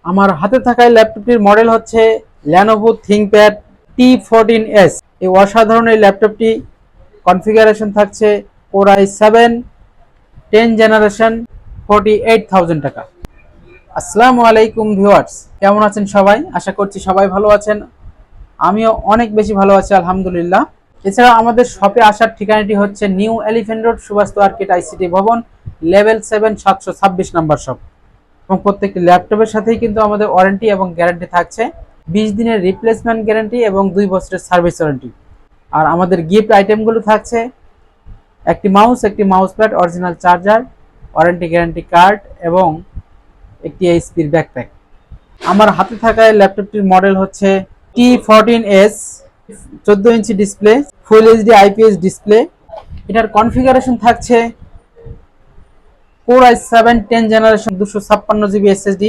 আমার হাতে থাকা এই ল্যাপটপটির মডেল হচ্ছে Lenovo ThinkPad T14s। এই অসাধারণ এই ল্যাপটপটি কনফিগারেশন থাকছে Core i7 10 জেনারেশন 48,000 টাকা। আসসালামু আলাইকুম ভিউয়ার্স, কেমন আছেন সবাই? আশা করছি সবাই ভালো আছেন। আমিও অনেক বেশি ভালো আছি আলহামদুলিল্লাহ। এছাড়া আমাদের শপে আসার ঠিকানাটি হচ্ছে new elephant road, Suvastu arcade, ICT ভবন, লেভেল 7, 726 নাম্বার শপ। এবং প্রত্যেকটি ল্যাপটপের সাথেই কিন্তু আমাদের ওয়ারেন্টি এবং গ্যারান্টি থাকছে, 20 দিনের রিপ্লেসমেন্ট গ্যারান্টি এবং 2 বছরের সার্ভিস ওয়ারেন্টি। আর আমাদের গিফট আইটেমগুলো থাকছে একটি মাউস, একটি mouse pad, original charger, warranty guarantee card এবং একটি এইচপির ব্যাকপ্যাক। আমার হাতে থাকা ল্যাপটপটির মডেল হচ্ছে T14s, 14 inch display, full HD IPS display. এটার কনফিগারেশন থাকছে Core i7 10 generation 256 GB SSD,